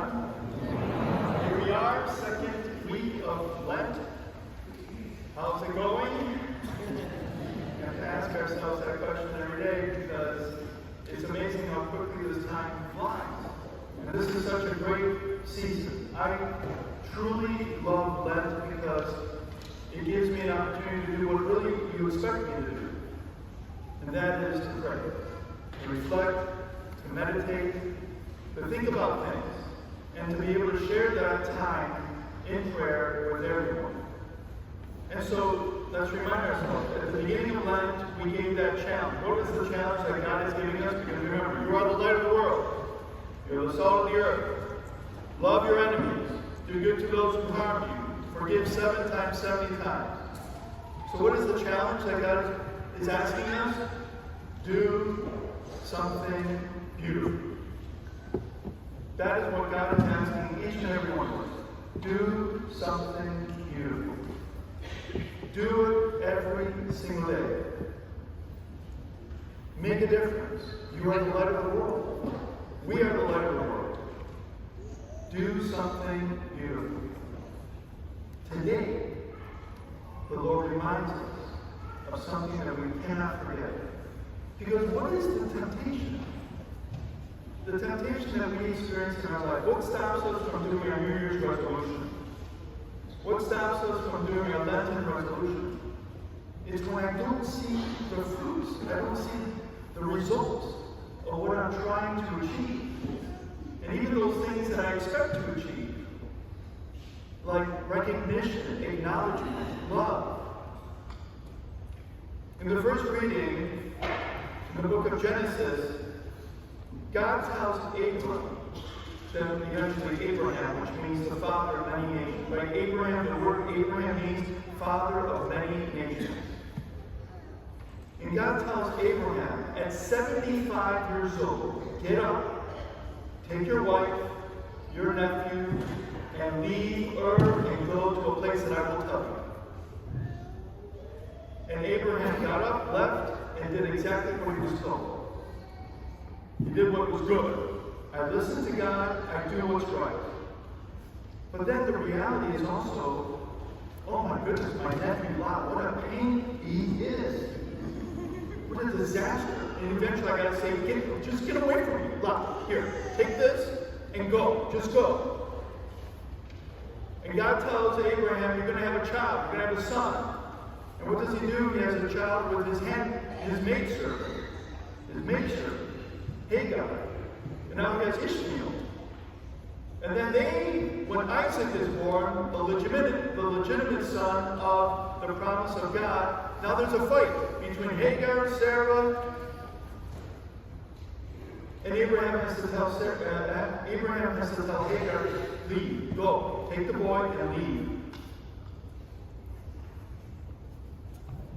everyone. Here we are, second week of Lent. How's it going? We have to ask ourselves that question every day because it's amazing how quickly this time flies. And this is such a great season. I truly love Lent because it gives me an opportunity to do what really you expect me to do. And that is to pray, to reflect, to meditate, to think about things, and to be able to share that time in prayer with everyone. And so let's remind ourselves, at the beginning of Lent, we gave that challenge. What is the challenge that God is giving us? Because remember, you are the light of the world. You are the salt of the earth. Love your enemies. Do good to those who harm you. Forgive 7 times, 70 times. So what is the challenge that God is asking us? Do something beautiful. That is what God is asking each and every one of us. Do something beautiful. Do it every single day. Make a difference. You are the light of the world. We are the light of the world. Do something beautiful. Today, the Lord reminds us of something that we cannot forget. Because what is the temptation? The temptation that we experience in our life. What stops us from doing our New Year's resolution? What stops us from doing a Lenten resolution? It's when I don't see the fruits, I don't see the results of what I'm trying to achieve. And even those things that I expect to achieve, like recognition, acknowledgement, love. In the first reading, in the book of Genesis, God tells Abram, then eventually Abraham, which means the father of many nations. Right? Abraham, the word Abraham means father of many nations. And God tells Abraham, at 75 years old, get up, take your wife, your nephew, and leave Ur and go to a place that I will tell you. And Abraham got up, left, and did exactly what he was told. He did what was good. I listen to God, I do what's right. But then the reality is also, oh my goodness, my nephew Lot, what a pain he is. What a disaster. And eventually I gotta say, just get away from me, Lot. Here, take this and go. Just go. And God tells Abraham, you're gonna have a child, you're gonna have a son. And what does he do? He has a child with his maidservant. His maidservant. Hagar. And now he has Ishmael. And then when Isaac is born, the legitimate son of the promise of God, now there's a fight between Hagar, Sarah, and Abraham has to tell Hagar, leave, go, take the boy and leave.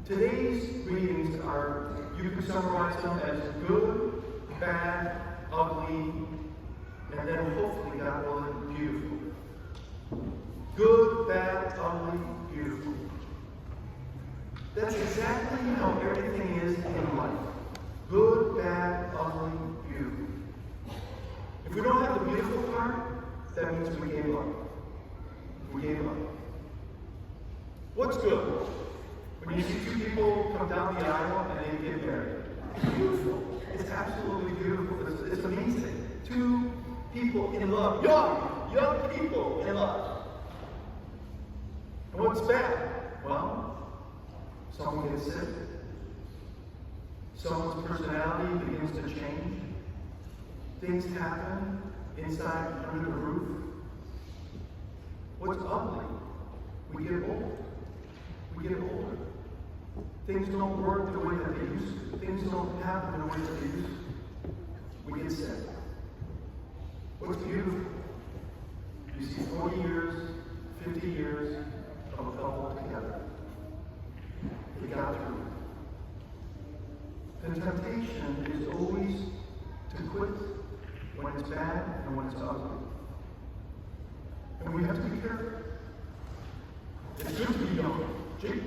Today's readings you can summarize them as good, bad, ugly, and then hopefully, God willing, beautiful. Good, bad, ugly, beautiful. That's exactly how everything is in life. Good, bad, ugly, beautiful. If we don't have the beautiful part, that means we gave up. We gave up. What's good? When you see 2 people come down the aisle and they get married. It's beautiful. It's absolutely beautiful. It's amazing. 2 people in love. Young people in love. And what's bad? Well, someone gets sick. Someone's personality begins to change. Things happen inside under the roof. What's ugly? We get old. We get older. Things don't work the way that they used to. Things don't happen the way that they used to. We get sick. What's beautiful? You see 40 years, 50 years of a couple together. They got through. The temptation is always to quit when it's bad and when it's ugly. And we have to be careful. It's good to be young. Jake,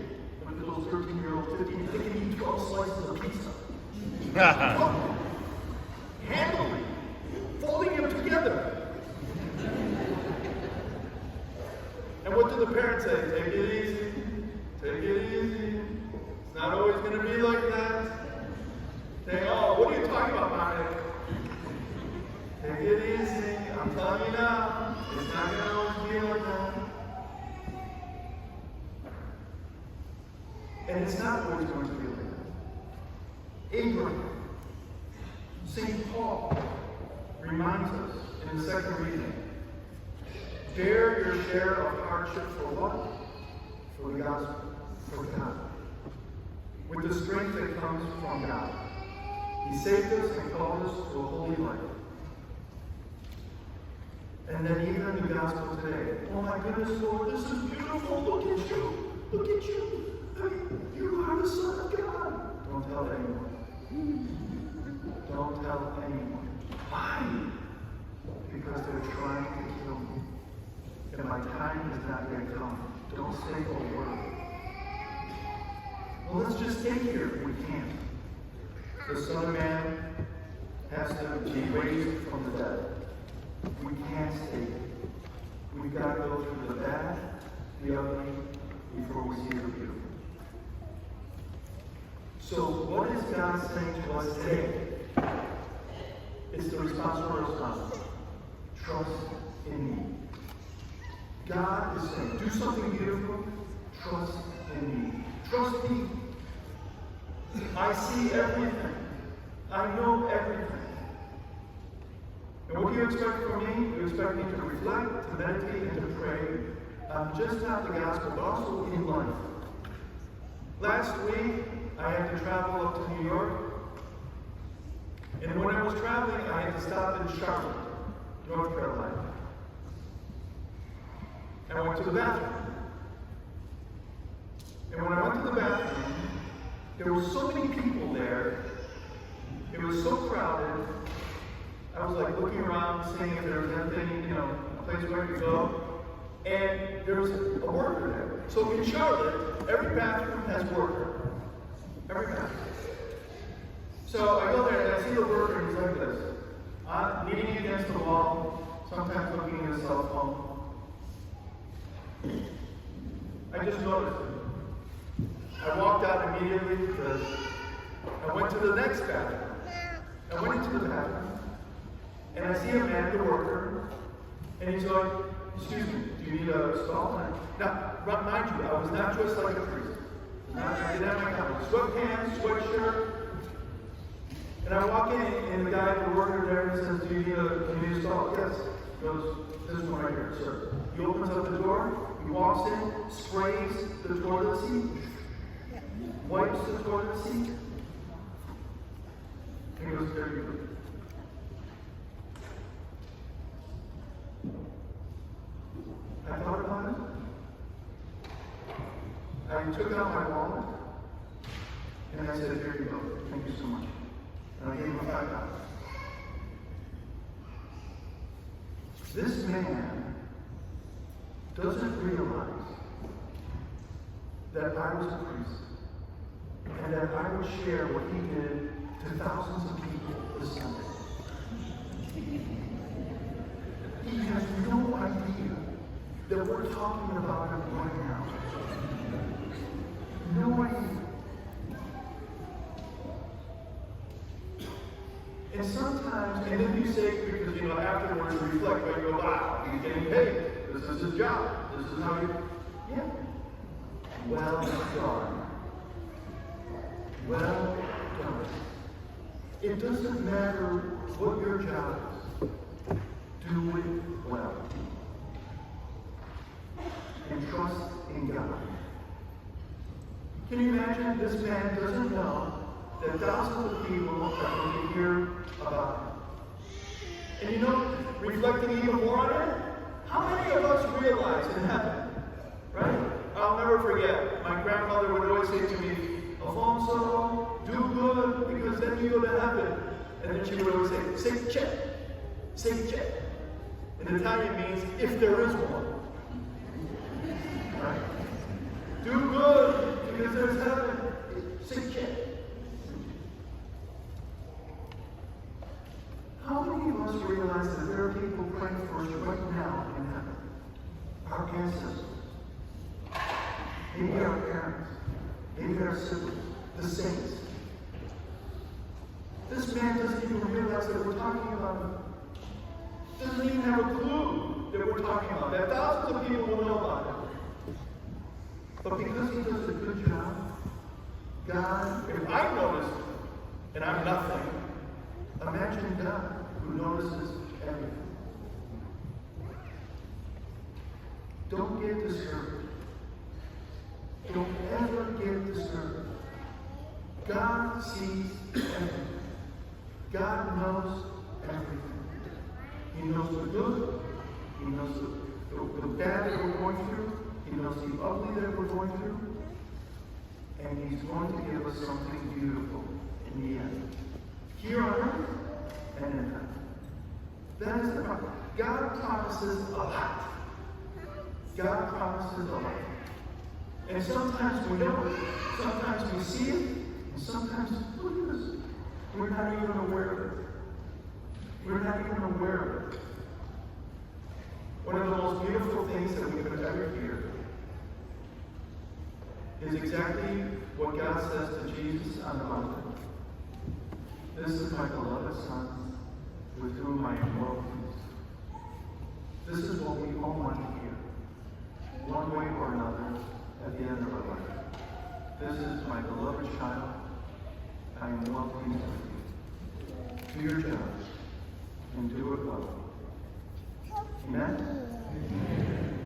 look at those 13-year-olds, 15, they can eat 12 slices of pizza. Handily, folding them together. the parents say? Take it easy. Take it easy. It's not always going to be like that. Say, oh, what are you talking about, Mommy? Take it easy. I'm telling you now. It's not going to always be like that. And it's not always going to be like that. Abraham, St. Paul reminds us in the second reading, bear your share of hardship for what? For the gospel, for God. With the strength that comes from God. He saved us and called us to a holy life. And then even in the gospel today, oh my goodness, Lord, this is beautiful. Look at you. Look at you. You are the Son of God. Don't tell anyone. Don't tell anyone. Why? Because they're trying to kill me. And my time has not yet come. Don't say a word. Well, let's just stay here if we can't. The Son of Man has to be raised from the dead. We can't stay here. We've got to go through the bad, the ugly, before we see the beautiful. So what is God saying to us today? It's the responsible response. Trust in me. God is saying, do something beautiful. Trust in me. Trust me. I see everything. I know everything. And what do you expect from me? You expect me to reflect, to meditate, and to pray just not the gospel, but also in life. Last week, I had to travel up to New York. And when I was traveling, I had to stop in Charlotte, North Carolina. And I went to the bathroom. And when I went to the bathroom, there were so many people there. It was so crowded. I was like looking around, seeing if there was anything, a place where I could go. And there was a worker there. So in Charlotte, every bathroom has a worker. Every bathroom. So I go there and I see the worker and he's like this. Leaning against the wall, sometimes looking at his cell phone. I just noticed it. I walked out immediately because I went to the next bathroom. I went into the bathroom. And I see a man, the worker, and he's like, excuse me, do you need a stall? Now, mind you, I was not dressed like a priest. I didn't have my coat. Sweatpants, sweatshirt. And I walk in, and the guy, the worker there, he says, do you need a stall? Yes. He goes, this one right here, sir. He opens up the door, he walks in, sprays the toilet seat, wipes the toilet seat, and he goes, there you go. I thought about it. I took out my wallet, and I said, here you go. Thank you so much. And I gave him $5. This man doesn't realize that I was a priest, and that I would share what he did to thousands of people this Sunday. He has no idea that we're talking about it right now. No idea. And sometimes, and then you say, because afterwards you reflect, but you go, wow, he's getting paid. This is his job. This is how you, yeah. Well done. Well done. It doesn't matter what your job is. Do it well. And trust in God. Can you imagine this man doesn't know that thousands of people are going to hear about him? And reflecting even more on it, how many of us realize in heaven, right? I'll never forget, my grandmother would always say to me, Alfonse, do good, because then you go to heaven. And then she would always say, say check. In Italian means, if there is one. Right? Do good, because there's heaven. Say check. How many of us realize that there are people praying for us right now in heaven? Our ancestors. maybe our parents, maybe our siblings, the saints. This man doesn't even realize that we're talking about him. Doesn't even have a clue that we're talking about that. Thousands of people will know about him. But because he does a good job, God, if I notice, and I'm nothing, imagine God who notices everything. Don't get discouraged. Don't ever get discouraged. God sees everything. God knows everything. He knows the good. He knows the bad that we're going through. He knows the ugly that we're going through. And He's going to give us something beautiful in the end. Here on earth and in heaven. That is the problem. God promises a lot. God promises a lot. And sometimes we know it. Sometimes we see it. And sometimes, look at this. We're not even aware of it. We're not even aware of it. One of the most beautiful things that we could ever hear is exactly what God says to Jesus on the mountain. This is my beloved Son, with whom I am well pleased. This is what we all want to hear, one way or another, at the end of our life. This is my beloved child. I am well pleased with you. Do your job and do it well. Amen?